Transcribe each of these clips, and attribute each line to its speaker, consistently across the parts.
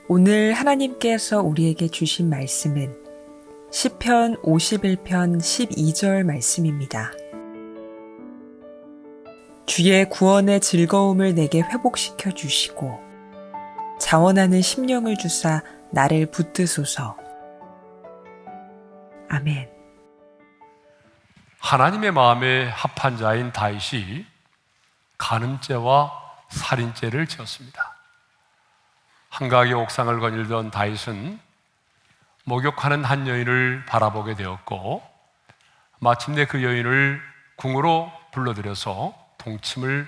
Speaker 1: 오늘 하나님께서 우리에게 주신 말씀은 시편 51편 12절 말씀입니다. 주의 구원의 즐거움을 내게 회복시켜 주시고 자원하는 심령을 주사 나를 붙드소서. 아멘.
Speaker 2: 하나님의 마음에 합한 자인 다윗이 간음죄와 살인죄를 지었습니다. 한가하게 옥상을 거닐던 다윗은 목욕하는 한 여인을 바라보게 되었고, 마침내 그 여인을 궁으로 불러들여서 동침을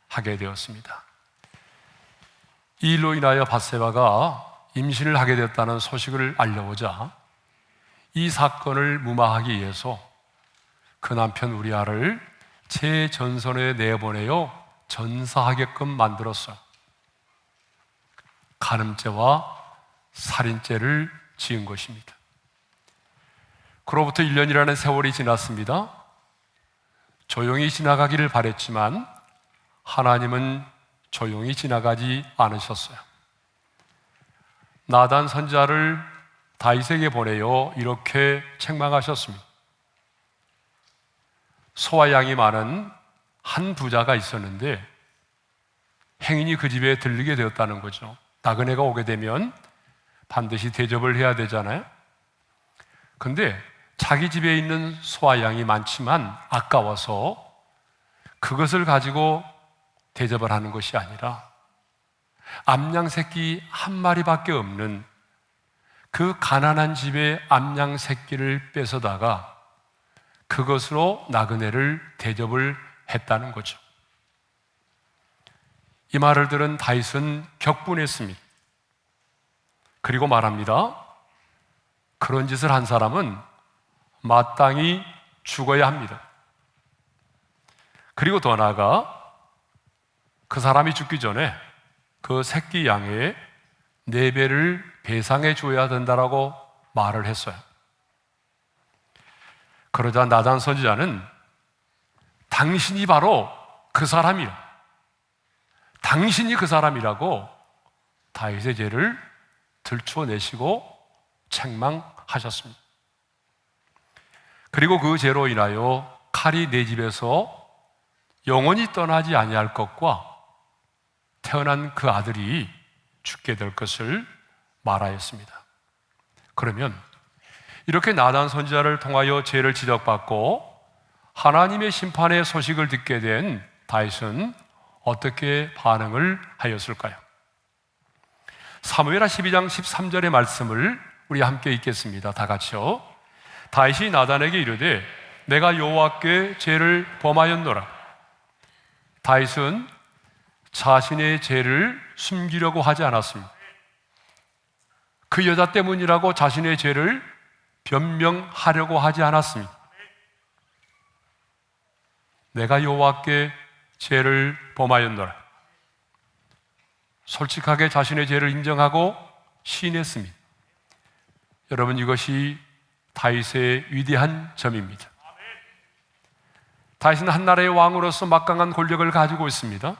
Speaker 2: 하게 되었습니다. 이 일로 인하여 밧세바가 임신을 하게 되었다는 소식을 알려오자 이 사건을 무마하기 위해서 그 남편 우리아를 제 전선에 내보내어 전사하게끔 만들었어요. 간음죄와 살인죄를 지은 것입니다. 그로부터 1년이라는 세월이 지났습니다. 조용히 지나가기를 바랬지만 하나님은 조용히 지나가지 않으셨어요. 나단 선지자를 다윗에게 보내어 이렇게 책망하셨습니다. 소와 양이 많은 한 부자가 있었는데 행인이 그 집에 들르게 되었다는 거죠. 나그네가 오게 되면 반드시 대접을 해야 되잖아요. 근데 자기 집에 있는 소와 양이 많지만 아까워서 그것을 가지고 대접을 하는 것이 아니라 암양 새끼 한 마리밖에 없는 그 가난한 집의 암양 새끼를 뺏어다가 그것으로 나그네를 대접을 했다는 거죠. 이 말을 들은 다윗은 격분했습니다. 그리고 말합니다. 그런 짓을 한 사람은 마땅히 죽어야 합니다. 그리고 더 나아가 그 사람이 죽기 전에 그 새끼 양의 4배를 배상해 줘야 된다라고 말을 했어요. 그러자 나단 선지자는 당신이 바로 그 사람이라, 당신이 그 사람이라고 다윗의 죄를 들춰내시고 책망하셨습니다. 그리고 그 죄로 인하여 칼이 내 집에서 영원히 떠나지 아니할 것과 태어난 그 아들이 죽게 될 것을 말하였습니다. 그러면 이렇게 나단 선지자를 통하여 죄를 지적받고 하나님의 심판의 소식을 듣게 된 다윗은 어떻게 반응을 하였을까요? 사무엘하 12장 13절의 말씀을 우리 함께 읽겠습니다. 다 같이요. 다윗이 나단에게 이르되 내가 여호와께 죄를 범하였노라. 다윗은 자신의 죄를 숨기려고 하지 않았습니다. 그 여자 때문이라고 자신의 죄를 변명하려고 하지 않았습니다. 내가 여호와께 죄를 범하였노라. 솔직하게 자신의 죄를 인정하고 시인했습니다. 여러분, 이것이 다윗의 위대한 점입니다. 다윗은 한 나라의 왕으로서 막강한 권력을 가지고 있습니다.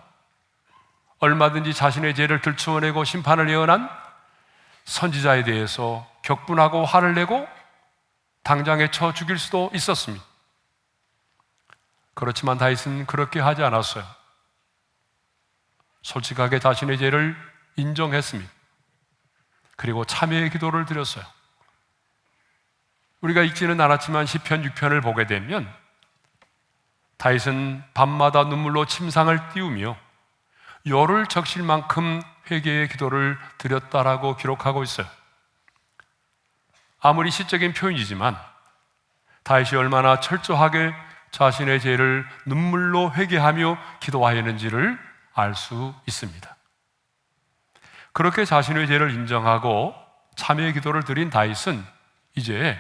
Speaker 2: 얼마든지 자신의 죄를 들추어내고 심판을 예언한 선지자에 대해서 격분하고 화를 내고 당장에 쳐 죽일 수도 있었습니다. 그렇지만 다윗은 그렇게 하지 않았어요. 솔직하게 자신의 죄를 인정했습니다. 그리고 참회의 기도를 드렸어요. 우리가 읽지는 않았지만 시편 6편을 보게 되면 다윗은 밤마다 눈물로 침상을 띄우며 열을 적실 만큼 회개의 기도를 드렸다라고 기록하고 있어요. 아무리 시적인 표현이지만 다윗이 얼마나 철저하게 자신의 죄를 눈물로 회개하며 기도하였는지를 알 수 있습니다. 그렇게 자신의 죄를 인정하고 참회의 기도를 드린 다윗은 이제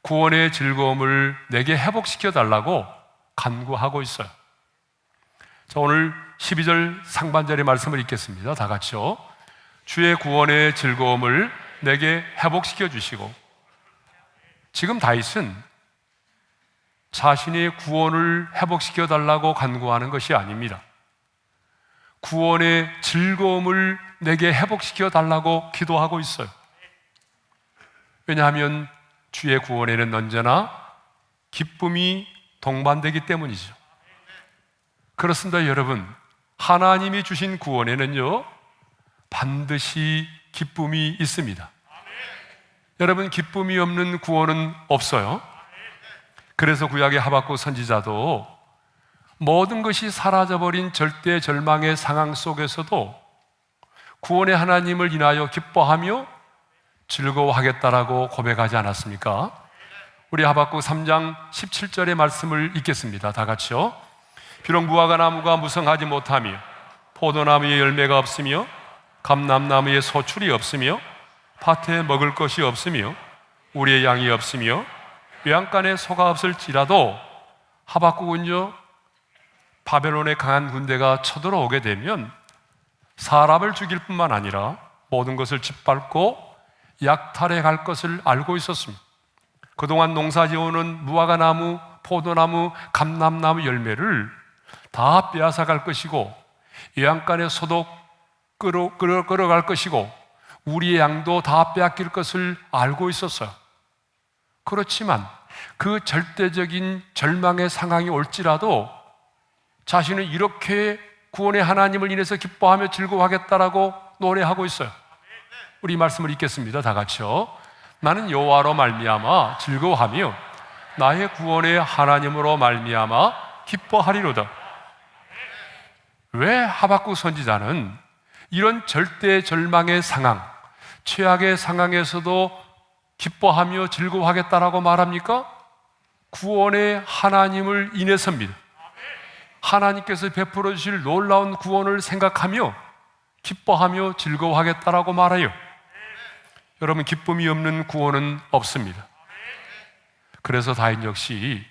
Speaker 2: 구원의 즐거움을 내게 회복시켜 달라고 간구하고 있어요. 자, 오늘 12절 상반절의 말씀을 읽겠습니다. 다 같이요. 주의 구원의 즐거움을 내게 회복시켜 주시고. 지금 다윗은 자신의 구원을 회복시켜 달라고 간구하는 것이 아닙니다. 구원의 즐거움을 내게 회복시켜 달라고 기도하고 있어요. 왜냐하면 주의 구원에는 언제나 기쁨이 동반되기 때문이죠. 그렇습니다, 여러분. 하나님이 주신 구원에는요, 반드시 기쁨이 있습니다. 여러분, 기쁨이 없는 구원은 없어요. 그래서 구약의 하박국 선지자도 모든 것이 사라져버린 절대 절망의 상황 속에서도 구원의 하나님을 인하여 기뻐하며 즐거워하겠다라고 고백하지 않았습니까? 우리 하박국 3장 17절의 말씀을 읽겠습니다. 다 같이요. 비록 무화과 나무가 무성하지 못하며 포도나무에 열매가 없으며 감람나무에 소출이 없으며 밭에 먹을 것이 없으며 우리의 양이 없으며 외양간에 소가 없을지라도, 하박국은요, 바벨론의 강한 군대가 쳐들어오게 되면 사람을 죽일 뿐만 아니라 모든 것을 짓밟고 약탈해 갈 것을 알고 있었습니다. 그동안 농사지어오는 무화과나무, 포도나무, 감람나무 열매를 다 빼앗아 갈 것이고 외양간의 소도 끌어갈 것이고 우리의 양도 다 빼앗길 것을 알고 있었어요. 그렇지만 그 절대적인 절망의 상황이 올지라도 자신은 이렇게 구원의 하나님을 인해서 기뻐하며 즐거워하겠다라고 노래하고 있어요. 우리 말씀을 읽겠습니다. 다 같이요. 나는 여호와로 말미암아 즐거워하며 나의 구원의 하나님으로 말미암아 기뻐하리로다. 왜 하박국 선지자는 이런 절대 절망의 상황, 최악의 상황에서도 기뻐하며 즐거워하겠다라고 말합니까? 구원의 하나님을 인해서입니다. 하나님께서 베풀어 주실 놀라운 구원을 생각하며 기뻐하며 즐거워하겠다라고 말해요. 여러분, 기쁨이 없는 구원은 없습니다. 그래서 다윗 역시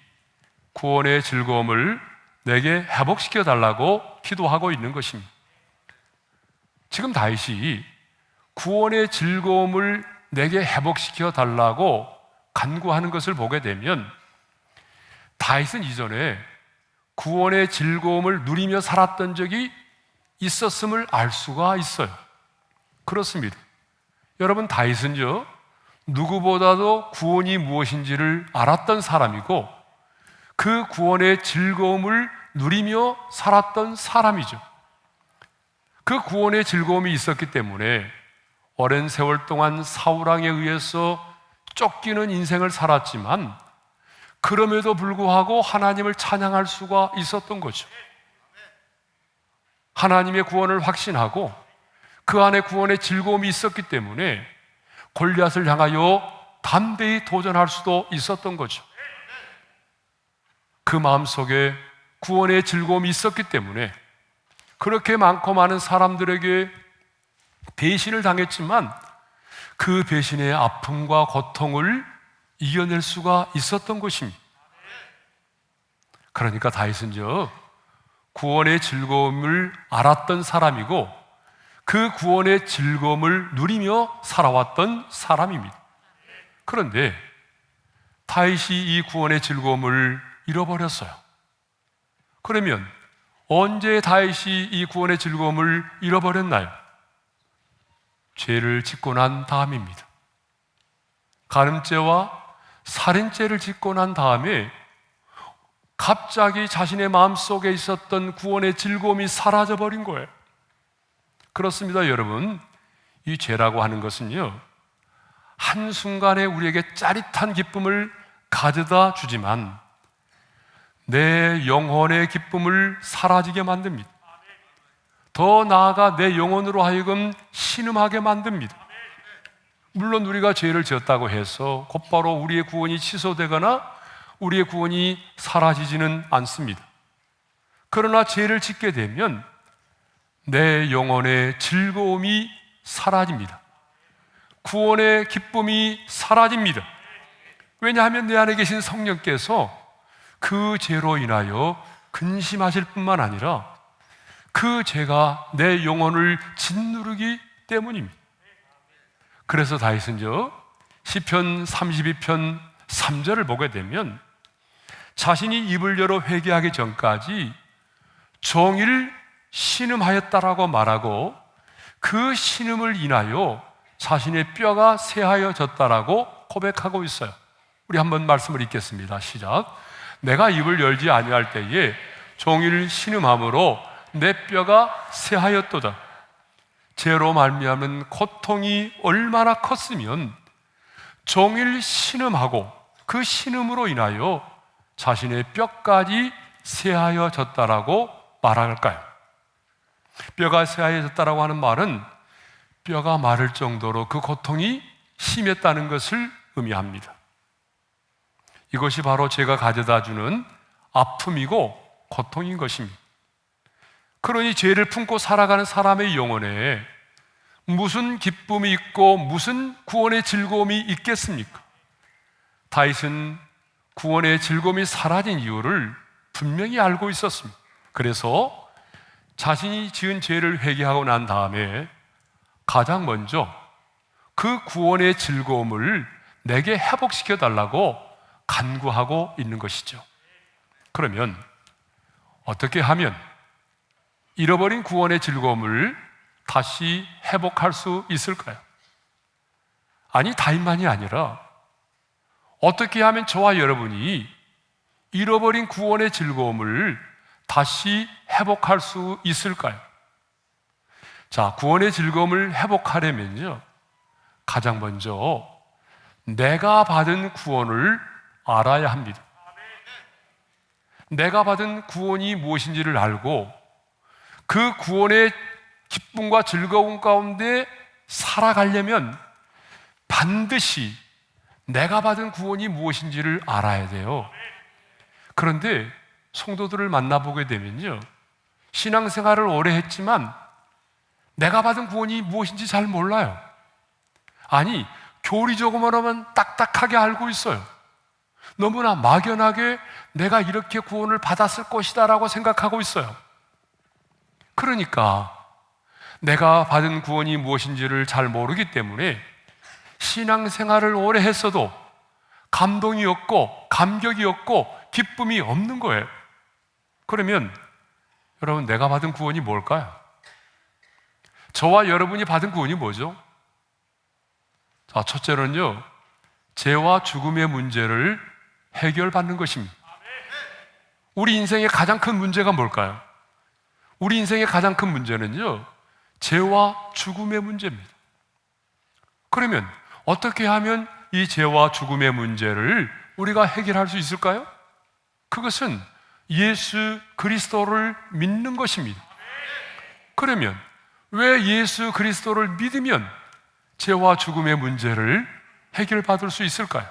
Speaker 2: 구원의 즐거움을 내게 회복시켜 달라고 기도하고 있는 것입니다. 지금 다윗이 구원의 즐거움을 내게 회복시켜 달라고 간구하는 것을 보게 되면 다윗은 이전에 구원의 즐거움을 누리며 살았던 적이 있었음을 알 수가 있어요. 그렇습니다. 여러분, 다윗은요, 누구보다도 구원이 무엇인지를 알았던 사람이고 그 구원의 즐거움을 누리며 살았던 사람이죠. 그 구원의 즐거움이 있었기 때문에 오랜 세월 동안 사울왕에 의해서 쫓기는 인생을 살았지만 그럼에도 불구하고 하나님을 찬양할 수가 있었던 거죠. 하나님의 구원을 확신하고 그 안에 구원의 즐거움이 있었기 때문에 골리앗을 향하여 담대히 도전할 수도 있었던 거죠. 그 마음속에 구원의 즐거움이 있었기 때문에 그렇게 많고 많은 사람들에게 배신을 당했지만 그 배신의 아픔과 고통을 이겨낼 수가 있었던 것입니다. 그러니까 다윗은요, 구원의 즐거움을 알았던 사람이고 그 구원의 즐거움을 누리며 살아왔던 사람입니다. 그런데 다윗이 이 구원의 즐거움을 잃어버렸어요. 그러면 언제 다윗이 이 구원의 즐거움을 잃어버렸나요? 죄를 짓고 난 다음입니다. 간음죄와 살인죄를 짓고 난 다음에 갑자기 자신의 마음속에 있었던 구원의 즐거움이 사라져버린 거예요. 그렇습니다, 여러분. 이 죄라고 하는 것은요, 한순간에 우리에게 짜릿한 기쁨을 가져다 주지만 내 영혼의 기쁨을 사라지게 만듭니다. 더 나아가 내 영혼으로 하여금 신음하게 만듭니다. 물론 우리가 죄를 지었다고 해서 곧바로 우리의 구원이 취소되거나 우리의 구원이 사라지지는 않습니다. 그러나 죄를 짓게 되면 내 영혼의 즐거움이 사라집니다. 구원의 기쁨이 사라집니다. 왜냐하면 내 안에 계신 성령께서 그 죄로 인하여 근심하실 뿐만 아니라 그 죄가 내 영혼을 짓누르기 때문입니다. 그래서 다윗은요, 시편 32편 3절을 보게 되면 자신이 입을 열어 회개하기 전까지 종일 신음하였다라고 말하고 그 신음을 인하여 자신의 뼈가 새하여졌다라고 고백하고 있어요. 우리 한번 말씀을 읽겠습니다. 시작. 내가 입을 열지 아니할 때에 종일 신음함으로 내 뼈가 새하였도다. 죄로 말미암은 고통이 얼마나 컸으면 종일 신음하고 그 신음으로 인하여 자신의 뼈까지 새하여졌다라고 말할까요? 뼈가 새하여졌다라고 하는 말은 뼈가 마를 정도로 그 고통이 심했다는 것을 의미합니다. 이것이 바로 죄가 가져다주는 아픔이고 고통인 것입니다. 그러니 죄를 품고 살아가는 사람의 영혼에 무슨 기쁨이 있고 무슨 구원의 즐거움이 있겠습니까? 다윗은 구원의 즐거움이 사라진 이유를 분명히 알고 있었습니다. 그래서 자신이 지은 죄를 회개하고 난 다음에 가장 먼저 그 구원의 즐거움을 내게 회복시켜 달라고 간구하고 있는 것이죠. 그러면 어떻게 하면 잃어버린 구원의 즐거움을 다시 회복할 수 있을까요? 아니, 다윗만이 아니라 어떻게 하면 저와 여러분이 잃어버린 구원의 즐거움을 다시 회복할 수 있을까요? 자, 구원의 즐거움을 회복하려면요, 가장 먼저 내가 받은 구원을 알아야 합니다. 내가 받은 구원이 무엇인지를 알고 그 구원의 기쁨과 즐거움 가운데 살아가려면 반드시 내가 받은 구원이 무엇인지를 알아야 돼요. 그런데 성도들을 만나보게 되면요, 신앙생활을 오래 했지만 내가 받은 구원이 무엇인지 잘 몰라요. 아니, 교리적으로만 하면 딱딱하게 알고 있어요. 너무나 막연하게 내가 이렇게 구원을 받았을 것이다 라고 생각하고 있어요. 그러니까 내가 받은 구원이 무엇인지를 잘 모르기 때문에 신앙생활을 오래 했어도 감동이 없고 감격이 없고 기쁨이 없는 거예요. 그러면 여러분, 내가 받은 구원이 뭘까요? 저와 여러분이 받은 구원이 뭐죠? 자, 첫째로는요, 죄와 죽음의 문제를 해결받는 것입니다. 우리 인생의 가장 큰 문제가 뭘까요? 우리 인생의 가장 큰 문제는요, 죄와 죽음의 문제입니다. 그러면 어떻게 하면 이 죄와 죽음의 문제를 우리가 해결할 수 있을까요? 그것은 예수 그리스도를 믿는 것입니다. 그러면 왜 예수 그리스도를 믿으면 죄와 죽음의 문제를 해결받을 수 있을까요?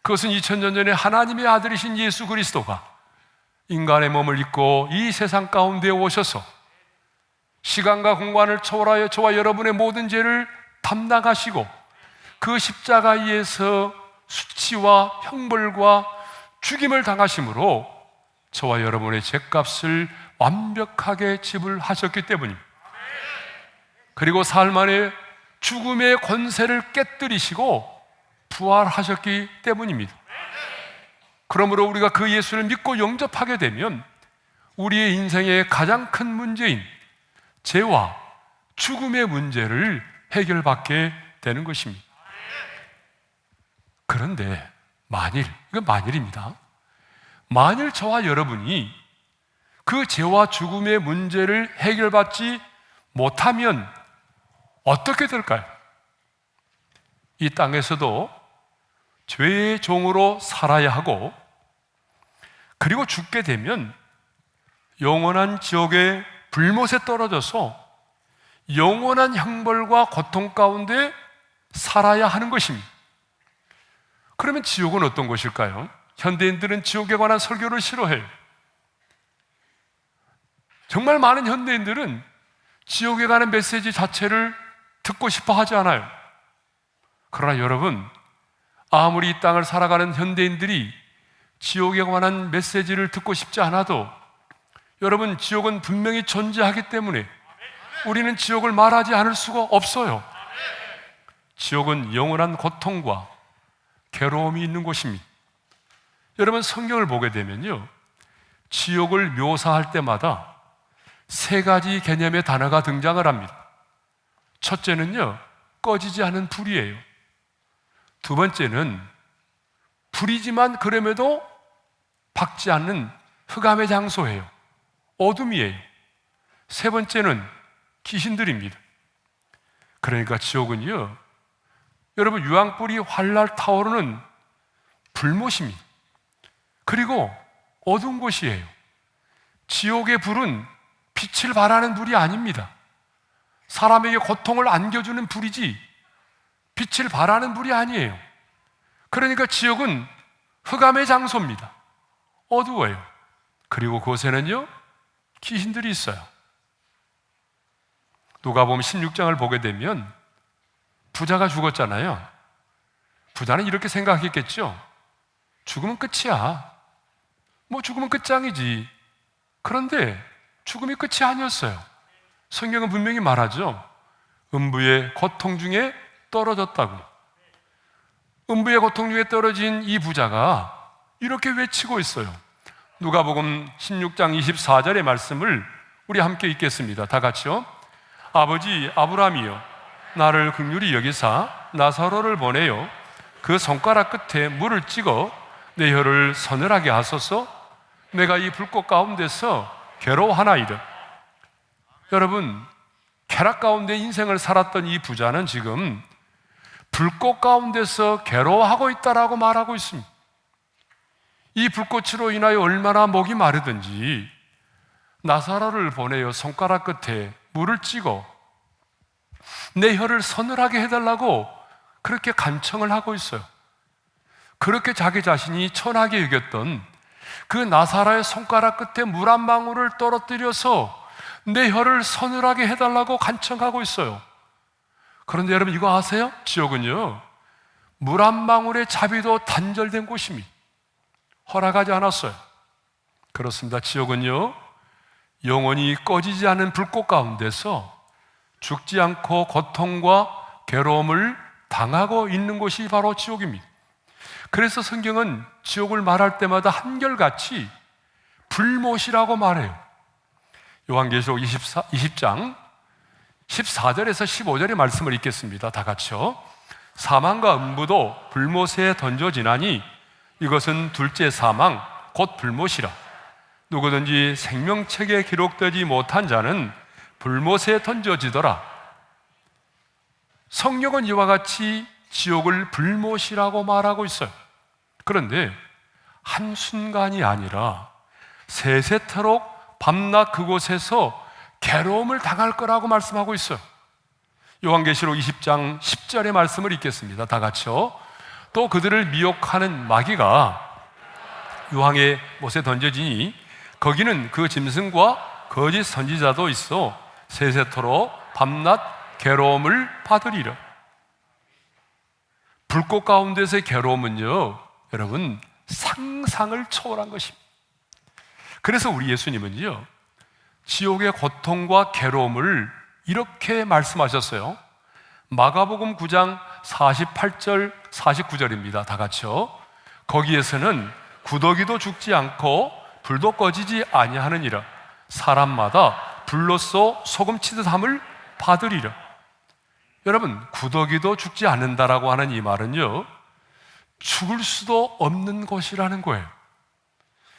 Speaker 2: 그것은 2000년 전에 하나님의 아들이신 예수 그리스도가 인간의 몸을 입고 이 세상 가운데 오셔서 시간과 공간을 초월하여 저와 여러분의 모든 죄를 담당하시고 그 십자가에서 수치와 형벌과 죽임을 당하심으로 저와 여러분의 죄값을 완벽하게 지불하셨기 때문입니다. 그리고 사흘 만에 죽음의 권세를 깨뜨리시고 부활하셨기 때문입니다. 그러므로 우리가 그 예수를 믿고 영접하게 되면 우리의 인생의 가장 큰 문제인 죄와 죽음의 문제를 해결받게 되는 것입니다. 그런데 이건 만일입니다. 만일 저와 여러분이 그 죄와 죽음의 문제를 해결받지 못하면 어떻게 될까요? 이 땅에서도 죄의 종으로 살아야 하고, 그리고 죽게 되면 영원한 지옥의 불못에 떨어져서 영원한 형벌과 고통 가운데 살아야 하는 것입니다. 그러면 지옥은 어떤 곳일까요? 현대인들은 지옥에 관한 설교를 싫어해요. 정말 많은 현대인들은 지옥에 관한 메시지 자체를 듣고 싶어 하지 않아요. 그러나 여러분, 아무리 이 땅을 살아가는 현대인들이 지옥에 관한 메시지를 듣고 싶지 않아도 여러분, 지옥은 분명히 존재하기 때문에 우리는 지옥을 말하지 않을 수가 없어요. 지옥은 영원한 고통과 괴로움이 있는 곳입니다. 여러분, 성경을 보게 되면요, 지옥을 묘사할 때마다 세 가지 개념의 단어가 등장을 합니다. 첫째는요, 꺼지지 않은 불이에요. 두 번째는 불이지만 그럼에도 밝지 않는 흑암의 장소예요. 어둠이에요. 세 번째는 귀신들입니다. 그러니까 지옥은요, 여러분, 유황불이 활랄 타오르는 불못입니다. 그리고 어두운 곳이에요. 지옥의 불은 빛을 발하는 불이 아닙니다. 사람에게 고통을 안겨주는 불이지 빛을 발하는 불이 아니에요. 그러니까 지옥은 흑암의 장소입니다. 어두워요. 그리고 그곳에는요, 귀신들이 있어요. 누가복음 16장을 보게 되면 부자가 죽었잖아요. 부자는 이렇게 생각했겠죠. 죽으면 끝이야. 뭐 죽으면 끝장이지. 그런데 죽음이 끝이 아니었어요. 성경은 분명히 말하죠. 음부의 고통 중에 떨어졌다고. 음부의 고통 중에 떨어진 이 부자가 이렇게 외치고 있어요. 누가복음 16장 24절의 말씀을 우리 함께 읽겠습니다. 다 같이요. 아버지 아브라함이여, 나를 긍휼히 여기사 나사로를 보내요. 그 손가락 끝에 물을 찍어 내 혀를 서늘하게 하소서. 내가 이 불꽃 가운데서 괴로워하나이다. 여러분, 쾌락 가운데 인생을 살았던 이 부자는 지금 불꽃 가운데서 괴로워하고 있다라고 말하고 있습니다. 이 불꽃으로 인하여 얼마나 목이 마르든지 나사로를 보내어 손가락 끝에 물을 찍어 내 혀를 서늘하게 해달라고 그렇게 간청을 하고 있어요. 그렇게 자기 자신이 천하게 여겼던 그 나사로의 손가락 끝에 물 한 방울을 떨어뜨려서 내 혀를 서늘하게 해달라고 간청하고 있어요. 그런데 여러분, 이거 아세요? 지옥은요, 물 한 방울의 자비도 단절된 곳입니다. 허락하지 않았어요. 그렇습니다. 지옥은요, 영원히 꺼지지 않은 불꽃 가운데서 죽지 않고 고통과 괴로움을 당하고 있는 곳이 바로 지옥입니다. 그래서 성경은 지옥을 말할 때마다 한결같이 불못이라고 말해요. 요한계시록 20장 14절에서 15절의 말씀을 읽겠습니다. 다 같이요. 사망과 음부도 불못에 던져지나니 이것은 둘째 사망 곧 불못이라. 누구든지 생명책에 기록되지 못한 자는 불못에 던져지더라. 성경은 이와 같이 지옥을 불못이라고 말하고 있어요. 그런데 한순간이 아니라 세세토록 밤낮 그곳에서 괴로움을 당할 거라고 말씀하고 있어요. 요한계시록 20장 10절의 말씀을 읽겠습니다. 다 같이요. 또 그들을 미혹하는 마귀가 유황의 못에 던져지니 거기는 그 짐승과 거짓 선지자도 있어 세세토록 밤낮 괴로움을 받으리라. 불꽃 가운데서의 괴로움은요, 여러분, 상상을 초월한 것입니다. 그래서 우리 예수님은요, 지옥의 고통과 괴로움을 이렇게 말씀하셨어요. 마가복음 9장 48절 49절입니다. 다 같이요. 거기에서는 구더기도 죽지 않고 불도 꺼지지 아니하느니라. 사람마다 불로써 소금치듯함을 받으리라. 여러분, 구더기도 죽지 않는다라고 하는 이 말은요, 죽을 수도 없는 것이라는 거예요.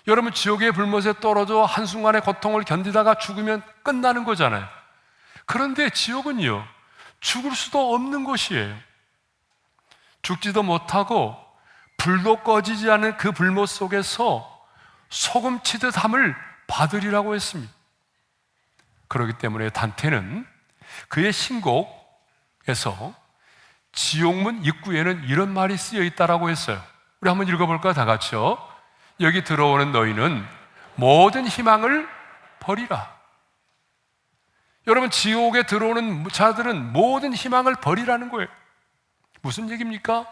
Speaker 2: 여러분, 지옥의 불못에 떨어져 한순간의 고통을 견디다가 죽으면 끝나는 거잖아요. 그런데 지옥은요, 죽을 수도 없는 곳이에요. 죽지도 못하고 불도 꺼지지 않은 그 불못 속에서 소금치듯함을 받으리라고 했습니다. 그렇기 때문에 단테는 그의 신곡에서 지옥문 입구에는 이런 말이 쓰여 있다라고 했어요. 우리 한번 읽어볼까요? 다 같이요. 여기 들어오는 너희는 모든 희망을 버리라. 여러분, 지옥에 들어오는 자들은 모든 희망을 버리라는 거예요. 무슨 얘기입니까?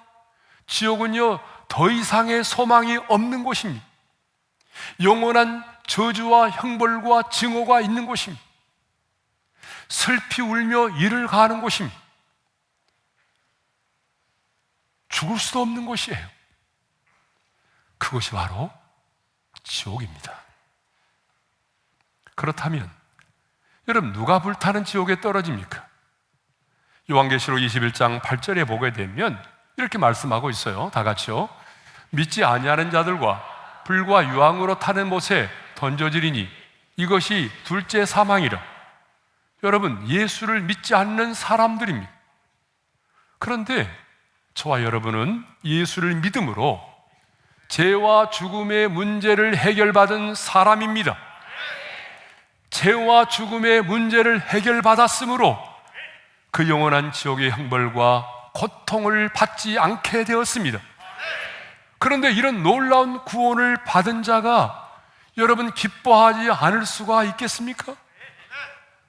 Speaker 2: 지옥은요, 더 이상의 소망이 없는 곳입니다. 영원한 저주와 형벌과 증오가 있는 곳입니다. 슬피 울며 이를 가하는 곳입니다. 죽을 수도 없는 곳이에요. 그것이 바로 지옥입니다. 그렇다면 여러분, 누가 불타는 지옥에 떨어집니까? 요한계시록 21장 8절에 보게 되면 이렇게 말씀하고 있어요. 다 같이요. 믿지 아니하는 자들과 불과 유황으로 타는 못에 던져지리니 이것이 둘째 사망이라. 여러분, 예수를 믿지 않는 사람들입니다. 그런데 저와 여러분은 예수를 믿음으로 죄와 죽음의 문제를 해결받은 사람입니다. 죄와 죽음의 문제를 해결받았으므로 그 영원한 지옥의 형벌과 고통을 받지 않게 되었습니다. 그런데 이런 놀라운 구원을 받은 자가 여러분 기뻐하지 않을 수가 있겠습니까?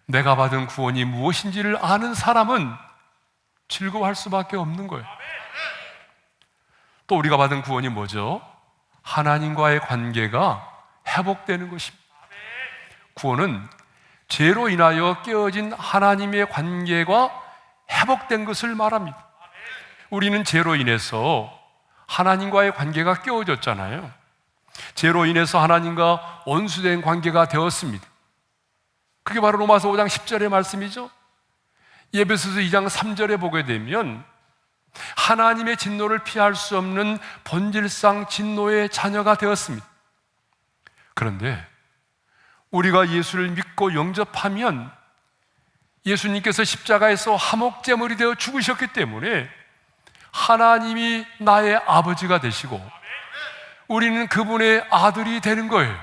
Speaker 2: 내가 받은 구원이 무엇인지를 아는 사람은 즐거워할 수밖에 없는 거예요. 또 우리가 받은 구원이 뭐죠? 하나님과의 관계가 회복되는 것입니다. 구원은 죄로 인하여 깨어진 하나님의 관계가 회복된 것을 말합니다. 우리는 죄로 인해서 하나님과의 관계가 깨어졌잖아요. 죄로 인해서 하나님과 원수된 관계가 되었습니다. 그게 바로 로마서 5장 10절의 말씀이죠. 에베소서 2장 3절에 보게 되면 하나님의 진노를 피할 수 없는 본질상 진노의 자녀가 되었습니다. 그런데 우리가 예수를 믿고 영접하면 예수님께서 십자가에서 화목제물이 되어 죽으셨기 때문에 하나님이 나의 아버지가 되시고 우리는 그분의 아들이 되는 거예요.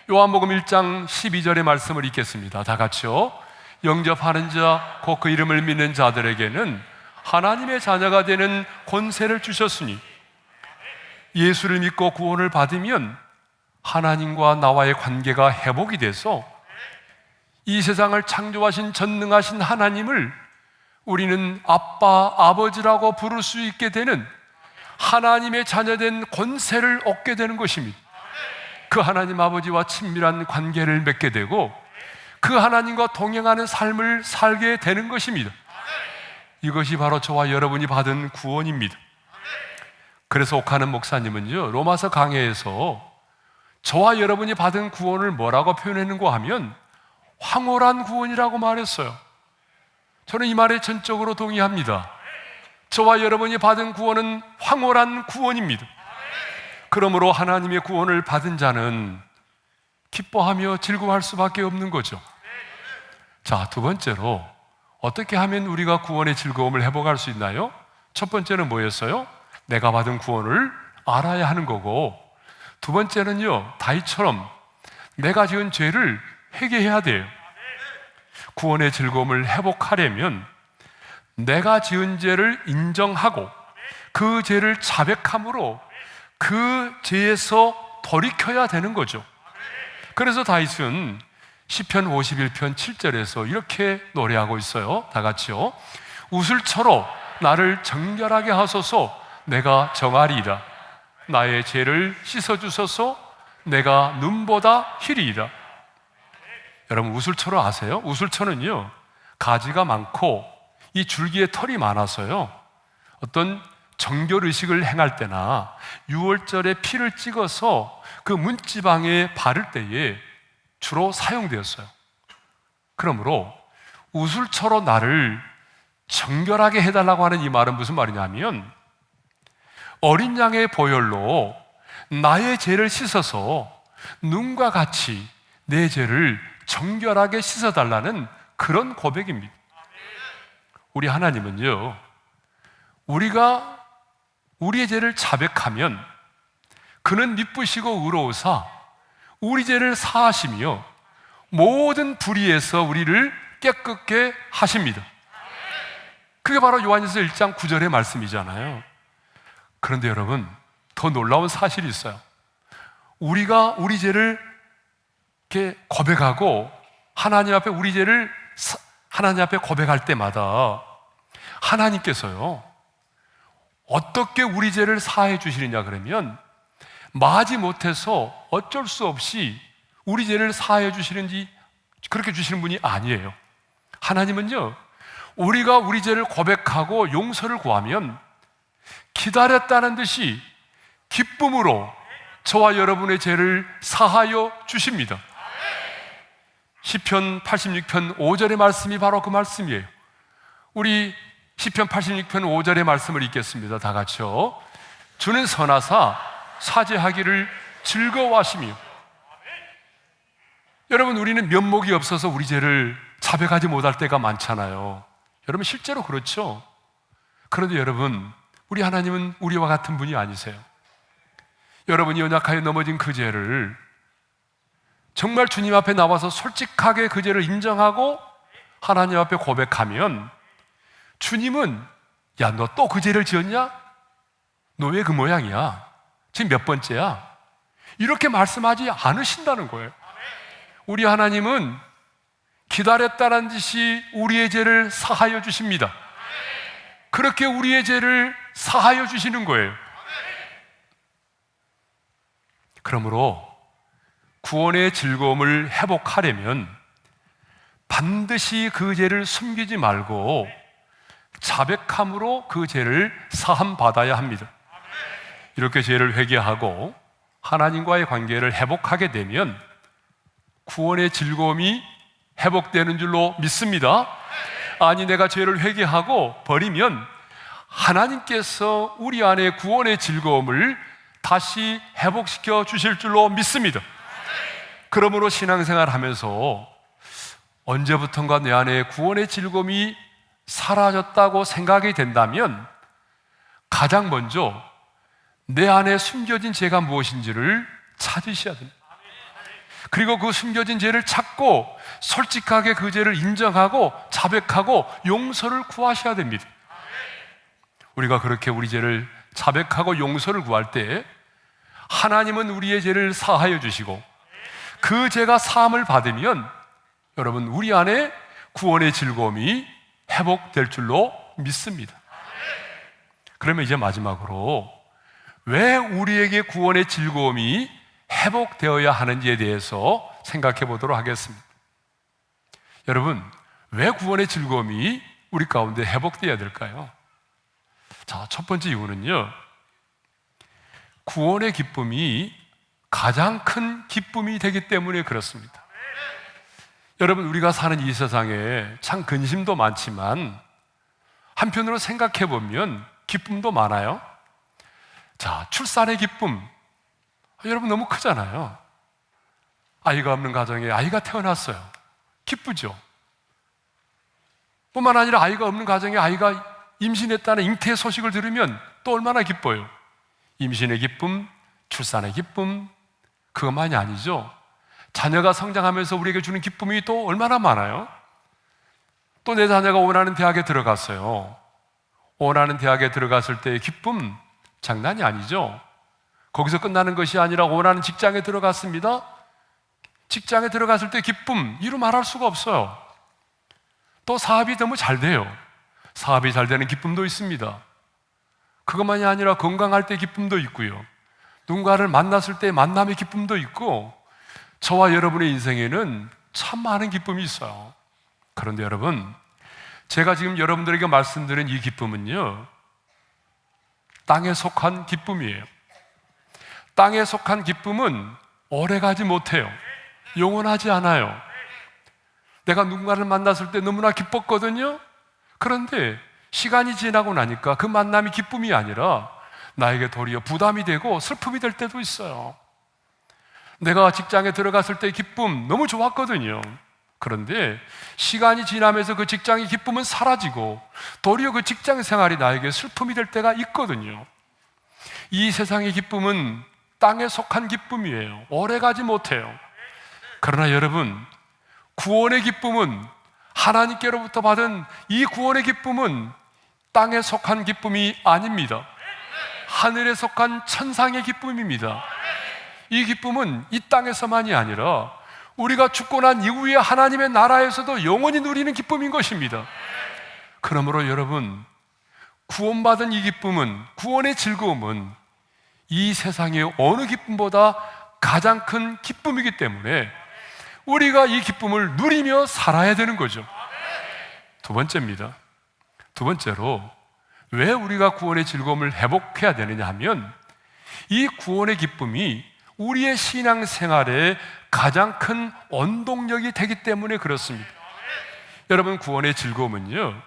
Speaker 2: 요한복음 1장 12절의 말씀을 읽겠습니다. 다 같이요. 영접하는 자, 곧 그 이름을 믿는 자들에게는 하나님의 자녀가 되는 권세를 주셨으니 예수를 믿고 구원을 받으면 하나님과 나와의 관계가 회복이 돼서 이 세상을 창조하신 전능하신 하나님을 우리는 아빠, 아버지라고 부를 수 있게 되는 하나님의 자녀된 권세를 얻게 되는 것입니다. 그 하나님 아버지와 친밀한 관계를 맺게 되고 그 하나님과 동행하는 삶을 살게 되는 것입니다. 이것이 바로 저와 여러분이 받은 구원입니다. 그래서 옥하는 목사님은요, 로마서 강해에서 저와 여러분이 받은 구원을 뭐라고 표현했는가 하면 황홀한 구원이라고 말했어요. 저는 이 말에 전적으로 동의합니다. 저와 여러분이 받은 구원은 황홀한 구원입니다. 그러므로 하나님의 구원을 받은 자는 기뻐하며 즐거워할 수밖에 없는 거죠. 자, 두 번째로 어떻게 하면 우리가 구원의 즐거움을 회복할 수 있나요? 첫 번째는 뭐였어요? 내가 받은 구원을 알아야 하는 거고, 두 번째는요, 다윗처럼 내가 지은 죄를 회개해야 돼요. 구원의 즐거움을 회복하려면 내가 지은 죄를 인정하고 그 죄를 자백함으로 그 죄에서 돌이켜야 되는 거죠. 그래서 다윗은 시편 51편 7절에서 이렇게 노래하고 있어요. 다 같이요. 우슬초로 나를 정결하게 하소서, 내가 정하리이다. 나의 죄를 씻어주소서, 내가 눈보다 희리이다. 여러분, 우슬초로 아세요? 우슬초는요, 가지가 많고 이 줄기에 털이 많아서요, 어떤 정결의식을 행할 때나 유월절에 피를 찍어서 그 문지방에 바를 때에 주로 사용되었어요. 그러므로 우슬초로 나를 정결하게 해달라고 하는 이 말은 무슨 말이냐면, 어린 양의 보혈로 나의 죄를 씻어서 눈과 같이 내 죄를 정결하게 씻어달라는 그런 고백입니다. 우리 하나님은요, 우리가 우리의 죄를 자백하면 그는 미쁘시고 의로우사 우리 죄를 사하시며 모든 불의에서 우리를 깨끗게 하십니다. 그게 바로 요한일서 1장 9절의 말씀이잖아요. 그런데 여러분, 더 놀라운 사실이 있어요. 우리가 우리 죄를 이렇게 고백하고 하나님 앞에 우리 죄를 하나님 앞에 고백할 때마다 하나님께서요, 어떻게 우리 죄를 사해 주시느냐 그러면 마지 못해서 어쩔 수 없이 우리 죄를 사해 주시는지 그렇게 주시는 분이 아니에요. 하나님은요, 우리가 우리 죄를 고백하고 용서를 구하면 기다렸다는 듯이 기쁨으로 저와 여러분의 죄를 사하여 주십니다. 시편 86편 5절의 말씀이 바로 그 말씀이에요. 우리 시편 86편 5절의 말씀을 읽겠습니다. 다 같이요. 주는 선하사 사죄하기를 즐거워하시며. 여러분, 우리는 면목이 없어서 우리 죄를 자백하지 못할 때가 많잖아요. 여러분, 실제로 그렇죠. 그런데 여러분, 우리 하나님은 우리와 같은 분이 아니세요. 여러분이 연약하여 넘어진 그 죄를 정말 주님 앞에 나와서 솔직하게 그 죄를 인정하고 하나님 앞에 고백하면 주님은, 야, 너 또 그 죄를 지었냐? 너 왜 그 모양이야? 지금 몇 번째야? 이렇게 말씀하지 않으신다는 거예요. 우리 하나님은 기다렸다는 듯이 우리의 죄를 사하여 주십니다. 그렇게 우리의 죄를 사하여 주시는 거예요. 그러므로 구원의 즐거움을 회복하려면 반드시 그 죄를 숨기지 말고 자백함으로 그 죄를 사함 받아야 합니다. 이렇게 죄를 회개하고 하나님과의 관계를 회복하게 되면 구원의 즐거움이 회복되는 줄로 믿습니다. 아니, 내가 죄를 회개하고 버리면 하나님께서 우리 안에 구원의 즐거움을 다시 회복시켜 주실 줄로 믿습니다. 그러므로 신앙생활 하면서 언제부턴가 내 안에 구원의 즐거움이 사라졌다고 생각이 된다면 가장 먼저 내 안에 숨겨진 죄가 무엇인지를 찾으셔야 됩니다. 그리고 그 숨겨진 죄를 찾고 솔직하게 그 죄를 인정하고 자백하고 용서를 구하셔야 됩니다. 우리가 그렇게 우리 죄를 자백하고 용서를 구할 때 하나님은 우리의 죄를 사하여 주시고 그 죄가 사함을 받으면 여러분, 우리 안에 구원의 즐거움이 회복될 줄로 믿습니다. 그러면 이제 마지막으로 왜 우리에게 구원의 즐거움이 회복되어야 하는지에 대해서 생각해 보도록 하겠습니다. 여러분, 왜 구원의 즐거움이 우리 가운데 회복되어야 될까요? 자, 첫 번째 이유는요, 구원의 기쁨이 가장 큰 기쁨이 되기 때문에 그렇습니다. 여러분, 우리가 사는 이 세상에 참 근심도 많지만 한편으로 생각해 보면 기쁨도 많아요. 자, 출산의 기쁨, 여러분 너무 크잖아요. 아이가 없는 가정에 아이가 태어났어요. 기쁘죠. 뿐만 아니라 아이가 없는 가정에 아이가 임신했다는 잉태 소식을 들으면 또 얼마나 기뻐요. 임신의 기쁨, 출산의 기쁨, 그것만이 아니죠. 자녀가 성장하면서 우리에게 주는 기쁨이 또 얼마나 많아요. 또 내 자녀가 원하는 대학에 들어갔어요. 원하는 대학에 들어갔을 때의 기쁨 장난이 아니죠. 거기서 끝나는 것이 아니라 원하는 직장에 들어갔습니다. 직장에 들어갔을 때 기쁨, 이루 말할 수가 없어요. 또 사업이 너무 잘 돼요. 사업이 잘 되는 기쁨도 있습니다. 그것만이 아니라 건강할 때 기쁨도 있고요. 누군가를 만났을 때 만남의 기쁨도 있고, 저와 여러분의 인생에는 참 많은 기쁨이 있어요. 그런데 여러분, 제가 지금 여러분들에게 말씀드린 이 기쁨은요, 땅에 속한 기쁨이에요. 땅에 속한 기쁨은 오래가지 못해요. 영원하지 않아요. 내가 누군가를 만났을 때 너무나 기뻤거든요. 그런데 시간이 지나고 나니까 그 만남이 기쁨이 아니라 나에게 도리어 부담이 되고 슬픔이 될 때도 있어요. 내가 직장에 들어갔을 때 기쁨 너무 좋았거든요. 그런데 시간이 지나면서 그 직장의 기쁨은 사라지고 도리어 그 직장 생활이 나에게 슬픔이 될 때가 있거든요. 이 세상의 기쁨은 땅에 속한 기쁨이에요. 오래가지 못해요. 그러나 여러분, 구원의 기쁨은, 하나님께로부터 받은 이 구원의 기쁨은 땅에 속한 기쁨이 아닙니다. 하늘에 속한 천상의 기쁨입니다. 이 기쁨은 이 땅에서만이 아니라 우리가 죽고 난 이후에 하나님의 나라에서도 영원히 누리는 기쁨인 것입니다. 그러므로 여러분, 구원받은 이 기쁨은, 구원의 즐거움은 이 세상의 어느 기쁨보다 가장 큰 기쁨이기 때문에 우리가 이 기쁨을 누리며 살아야 되는 거죠. 두 번째입니다. 두 번째로 왜 우리가 구원의 즐거움을 회복해야 되느냐 하면, 이 구원의 기쁨이 우리의 신앙생활에 가장 큰 원동력이 되기 때문에 그렇습니다. 여러분, 구원의 즐거움은요,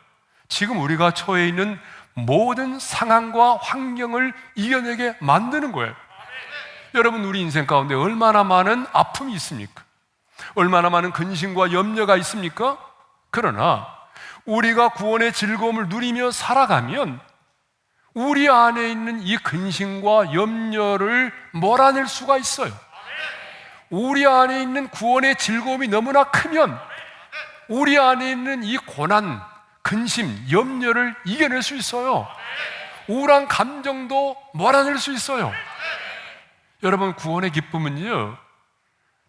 Speaker 2: 지금 우리가 처해 있는 모든 상황과 환경을 이겨내게 만드는 거예요. 여러분, 우리 인생 가운데 얼마나 많은 아픔이 있습니까? 얼마나 많은 근심과 염려가 있습니까? 그러나 우리가 구원의 즐거움을 누리며 살아가면 우리 안에 있는 이 근심과 염려를 몰아낼 수가 있어요. 우리 안에 있는 구원의 즐거움이 너무나 크면 우리 안에 있는 이 고난, 근심, 염려를 이겨낼 수 있어요. 우울한 감정도 몰아낼 수 있어요. 여러분, 구원의 기쁨은요,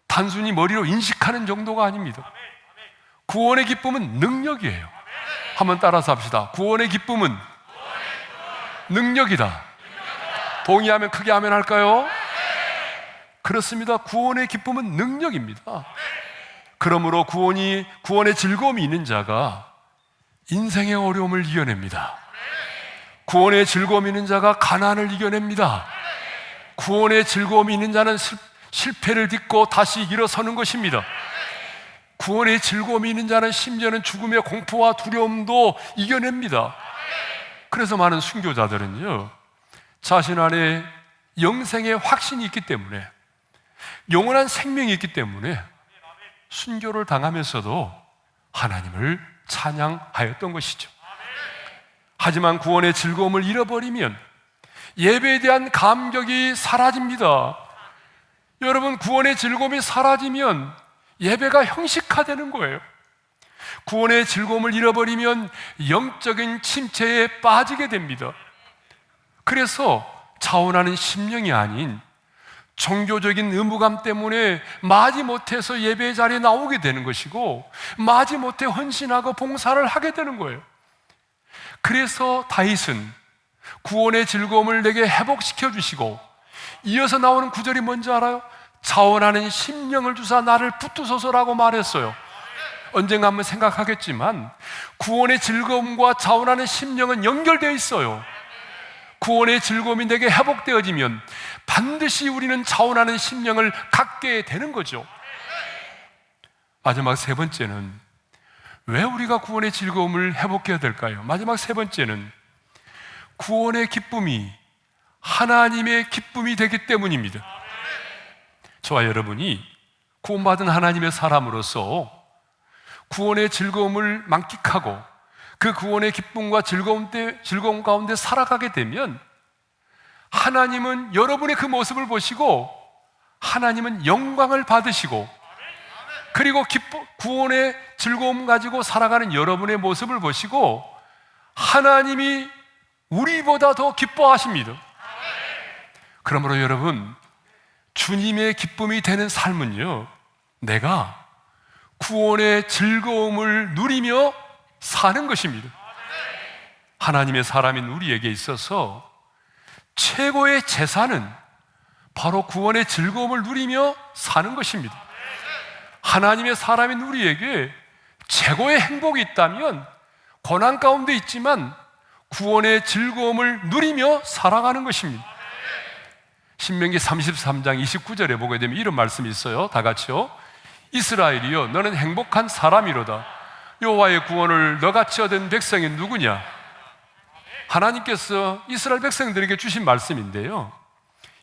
Speaker 2: 단순히 머리로 인식하는 정도가 아닙니다. 구원의 기쁨은 능력이에요. 한번 따라서 합시다. 구원의 기쁨은 능력이다. 동의하면 크게 아멘 할까요? 그렇습니다. 구원의 기쁨은 능력입니다. 그러므로 구원의 즐거움이 있는 자가 인생의 어려움을 이겨냅니다. 구원의 즐거움이 있는 자가 가난을 이겨냅니다. 구원의 즐거움이 있는 자는 실패를 딛고 다시 일어서는 것입니다. 구원의 즐거움이 있는 자는 심지어는 죽음의 공포와 두려움도 이겨냅니다. 그래서 많은 순교자들은요, 자신 안에 영생의 확신이 있기 때문에, 영원한 생명이 있기 때문에 순교를 당하면서도 하나님을 찬양하였던 것이죠. 하지만 구원의 즐거움을 잃어버리면 예배에 대한 감격이 사라집니다. 여러분, 구원의 즐거움이 사라지면 예배가 형식화되는 거예요. 구원의 즐거움을 잃어버리면 영적인 침체에 빠지게 됩니다. 그래서 자원하는 심령이 아닌 종교적인 의무감 때문에 마지못해서 예배 자리에 나오게 되는 것이고, 마지못해 헌신하고 봉사를 하게 되는 거예요. 그래서 다윗은 구원의 즐거움을 내게 회복시켜 주시고, 이어서 나오는 구절이 뭔지 알아요? 자원하는 심령을 주사 나를 붙드소서라고 말했어요. 언젠가 한번 생각하겠지만 구원의 즐거움과 자원하는 심령은 연결되어 있어요. 구원의 즐거움이 내게 회복되어지면 반드시 우리는 자원하는 심령을 갖게 되는 거죠. 마지막 세 번째는 왜 우리가 구원의 즐거움을 회복해야 될까요? 마지막 세 번째는 구원의 기쁨이 하나님의 기쁨이 되기 때문입니다. 저와 여러분이 구원받은 하나님의 사람으로서 구원의 즐거움을 만끽하고 그 구원의 기쁨과 즐거움 가운데 살아가게 되면 하나님은 여러분의 그 모습을 보시고 하나님은 영광을 받으시고, 그리고 구원의 즐거움 가지고 살아가는 여러분의 모습을 보시고 하나님이 우리보다 더 기뻐하십니다. 그러므로 여러분, 주님의 기쁨이 되는 삶은요, 내가 구원의 즐거움을 누리며 사는 것입니다. 하나님의 사람인 우리에게 있어서 최고의 재산은 바로 구원의 즐거움을 누리며 사는 것입니다. 하나님의 사람인 우리에게 최고의 행복이 있다면 고난 가운데 있지만 구원의 즐거움을 누리며 살아가는 것입니다. 신명기 33장 29절에 보게 되면 이런 말씀이 있어요. 다 같이요. 이스라엘이여, 너는 행복한 사람이로다. 여호와의 구원을 너같이 얻은 백성이 누구냐? 하나님께서 이스라엘 백성들에게 주신 말씀인데요,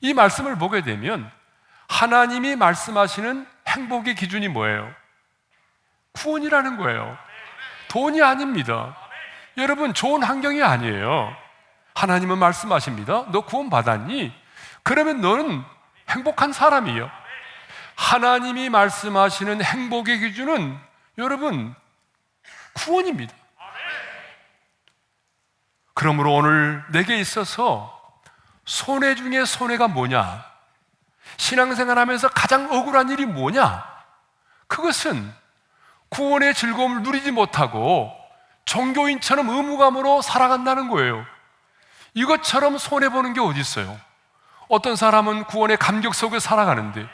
Speaker 2: 이 말씀을 보게 되면 하나님이 말씀하시는 행복의 기준이 뭐예요? 구원이라는 거예요. 돈이 아닙니다. 여러분, 좋은 환경이 아니에요. 하나님은 말씀하십니다. 너 구원 받았니? 그러면 너는 행복한 사람이에요. 하나님이 말씀하시는 행복의 기준은 여러분, 구원입니다. 그러므로 오늘 내게 있어서 손해 중에 손해가 뭐냐? 신앙생활하면서 가장 억울한 일이 뭐냐? 그것은 구원의 즐거움을 누리지 못하고 종교인처럼 의무감으로 살아간다는 거예요. 이것처럼 손해보는 게 어디 있어요? 어떤 사람은 구원의 감격 속에 살아가는데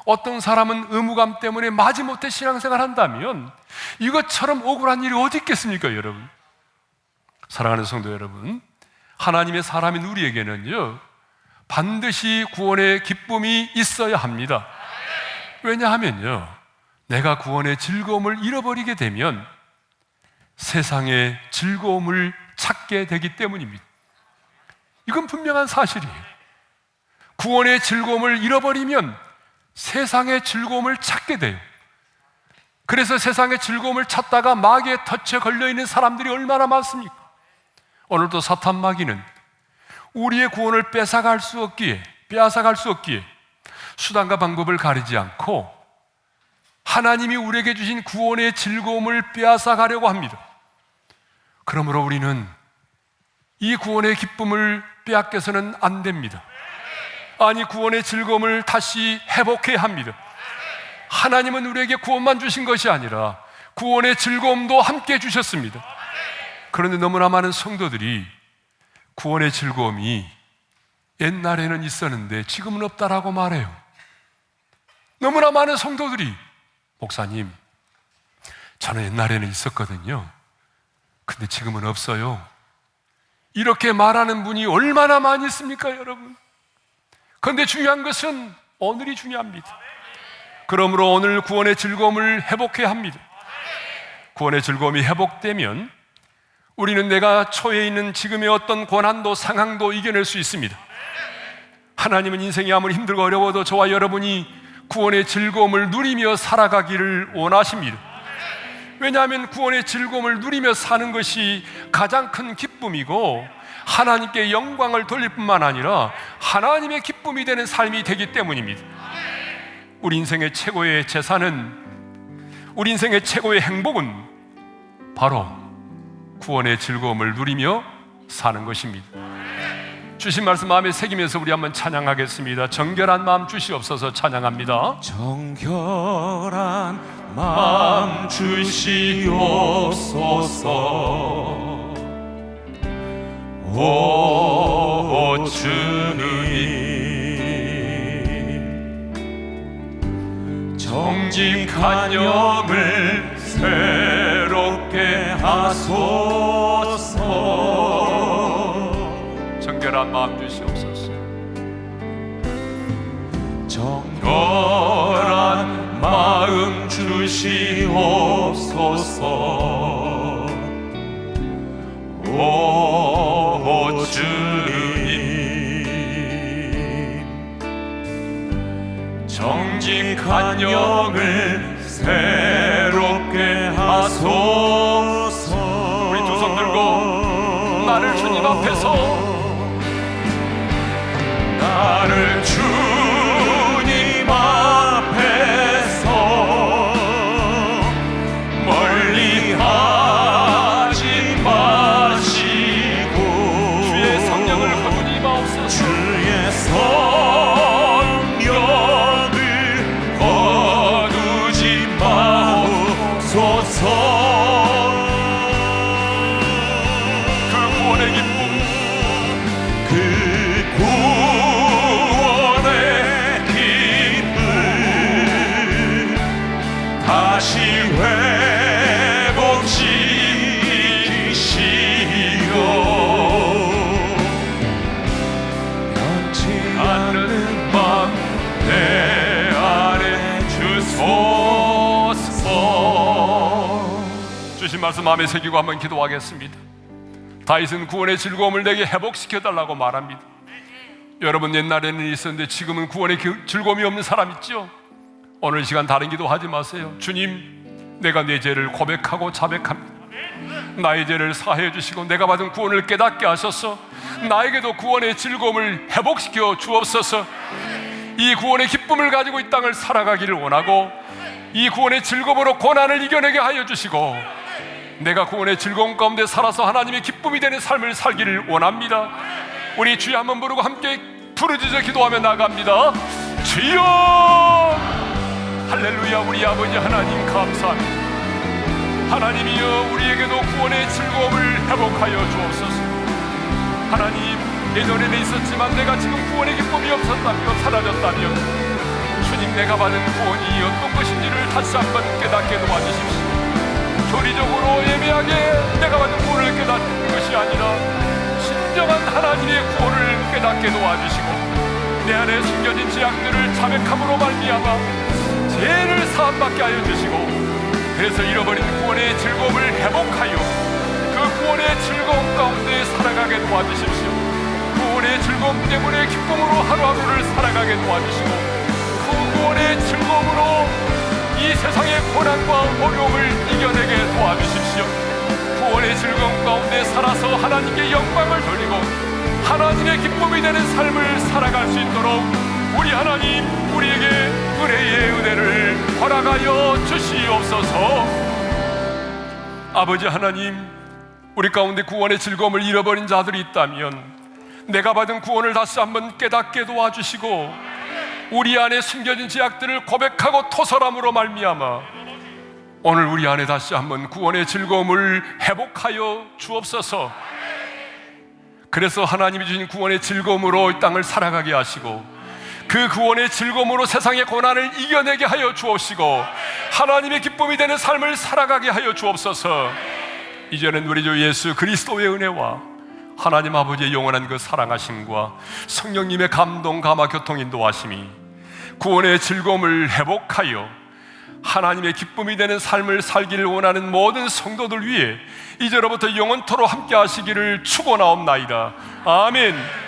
Speaker 2: 어떤 사람은 의무감 때문에 마지못해 신앙생활 한다면 이것처럼 억울한 일이 어디 있겠습니까, 여러분? 사랑하는 성도 여러분, 하나님의 사람인 우리에게는요, 반드시 구원의 기쁨이 있어야 합니다. 왜냐하면요, 내가 구원의 즐거움을 잃어버리게 되면 세상의 즐거움을 찾게 되기 때문입니다. 이건 분명한 사실이에요. 구원의 즐거움을 잃어버리면 세상의 즐거움을 찾게 돼요. 그래서 세상의 즐거움을 찾다가 마귀의 덫에 걸려있는 사람들이 얼마나 많습니까? 오늘도 사탄 마귀는 우리의 구원을 빼앗아갈 수 없기에 수단과 방법을 가리지 않고 하나님이 우리에게 주신 구원의 즐거움을 빼앗아가려고 합니다. 그러므로 우리는 이 구원의 기쁨을 빼앗겨서는 안 됩니다. 아니, 구원의 즐거움을 다시 회복해야 합니다. 하나님은 우리에게 구원만 주신 것이 아니라 구원의 즐거움도 함께 주셨습니다. 그런데 너무나 많은 성도들이 구원의 즐거움이 옛날에는 있었는데 지금은 없다라고 말해요. 너무나 많은 성도들이 목사님, 저는 옛날에는 있었거든요. 근데 지금은 없어요. 이렇게 말하는 분이 얼마나 많이 있습니까, 여러분? 그런데 중요한 것은 오늘이 중요합니다. 그러므로 오늘 구원의 즐거움을 회복해야 합니다. 구원의 즐거움이 회복되면 우리는 내가 처해 있는 지금의 어떤 고난도 상황도 이겨낼 수 있습니다. 하나님은 인생이 아무리 힘들고 어려워도 저와 여러분이 구원의 즐거움을 누리며 살아가기를 원하십니다. 왜냐하면 구원의 즐거움을 누리며 사는 것이 가장 큰 기쁨이고 하나님께 영광을 돌릴 뿐만 아니라 하나님의 기쁨이 되는 삶이 되기 때문입니다. 우리 인생의 최고의 재산은, 우리 인생의 최고의 행복은 바로 구원의 즐거움을 누리며 사는 것입니다. 주신 말씀 마음에 새기면서 우리 한번 찬양하겠습니다. 정결한 마음 주시옵소서. 찬양합니다.
Speaker 3: 정결한 마음 주시옵소서. 오 주님, 정직한 영을 새롭게 하소서.
Speaker 2: 정결한 마음 주시옵소서.
Speaker 3: 정결한 마음 주시옵소서. 오 주님, 정직한 영을 새롭게 하소서.
Speaker 2: 우리 두 손 들고 나를 주님 앞에서,
Speaker 3: 나를 주님 앞에서 멀리 하지 마시고
Speaker 2: 주의 성령을 거두지 마옵소서.
Speaker 3: 주의 성령을 거두지 마옵소서.
Speaker 2: 그 구원의 기쁨,
Speaker 3: 그 구원의 기쁨 다시 회복시키시오. 변치 않는 맘 내 안에 주소서.
Speaker 2: 주신 말씀 마음에 새기고 한번 기도하겠습니다. 다윗은 구원의 즐거움을 내게 회복시켜달라고 말합니다. 여러분, 옛날에는 있었는데 지금은 구원의 즐거움이 없는 사람 있죠? 오늘 시간 다른 기도하지 마세요. 주님, 내가 내 죄를 고백하고 자백합니다. 나의 죄를 사하여 주시고 내가 받은 구원을 깨닫게 하셔서 나에게도 구원의 즐거움을 회복시켜 주옵소서. 이 구원의 기쁨을 가지고 이 땅을 살아가기를 원하고 이 구원의 즐거움으로 고난을 이겨내게 하여 주시고 내가 구원의 즐거움 가운데 살아서 하나님의 기쁨이 되는 삶을 살기를 원합니다. 우리 주여 한번 부르고 함께 부르짖어 기도하며 나갑니다. 주여! 할렐루야. 우리 아버지 하나님 감사합니다. 하나님이여, 우리에게도 구원의 즐거움을 회복하여 주옵소서. 하나님, 예전에는 있었지만 내가 지금 구원의 기쁨이 없었다며 사라졌다며 주님, 내가 받은 구원이 어떤 것인지를 다시 한번 깨닫게 도와주십시오. 교리적으로 예매하게 내가 받은 구원을 깨닫는 것이 아니라 진정한 하나님의 구원을 깨닫게 도와주시고 내 안에 숨겨진 죄악들을 자백함으로 말미암아 죄를 사함받게 하여 주시고 그래서 잃어버린 구원의 즐거움을 회복하여 그 구원의 즐거움 가운데 살아가게 도와주십시오. 구원의 즐거움 때문에 기쁨으로 하루하루를 살아가게 도와주시고 그 구원의 즐거움으로 이 세상의 고난과 어려움을 이겨내게 도와주십시오. 구원의 즐거움 가운데 살아서 하나님께 영광을 돌리고 하나님의 기쁨이 되는 삶을 살아갈 수 있도록 우리 하나님, 우리에게 은혜의 은혜를 허락하여 주시옵소서. 아버지 하나님, 우리 가운데 구원의 즐거움을 잃어버린 자들이 있다면 내가 받은 구원을 다시 한번 깨닫게 도와주시고 우리 안에 숨겨진 죄악들을 고백하고 토설함으로 말미암아 오늘 우리 안에 다시 한번 구원의 즐거움을 회복하여 주옵소서. 그래서 하나님이 주신 구원의 즐거움으로 이 땅을 살아가게 하시고 그 구원의 즐거움으로 세상의 고난을 이겨내게 하여 주옵시고 하나님의 기쁨이 되는 삶을 살아가게 하여 주옵소서. 이제는 우리 주 예수 그리스도의 은혜와 하나님 아버지의 영원한 그 사랑하심과 성령님의 감동, 감화, 교통, 인도하심이 구원의 즐거움을 회복하여 하나님의 기쁨이 되는 삶을 살기를 원하는 모든 성도들 위해 이제로부터 영원토록 함께 하시기를 축원하옵나이다. 아멘.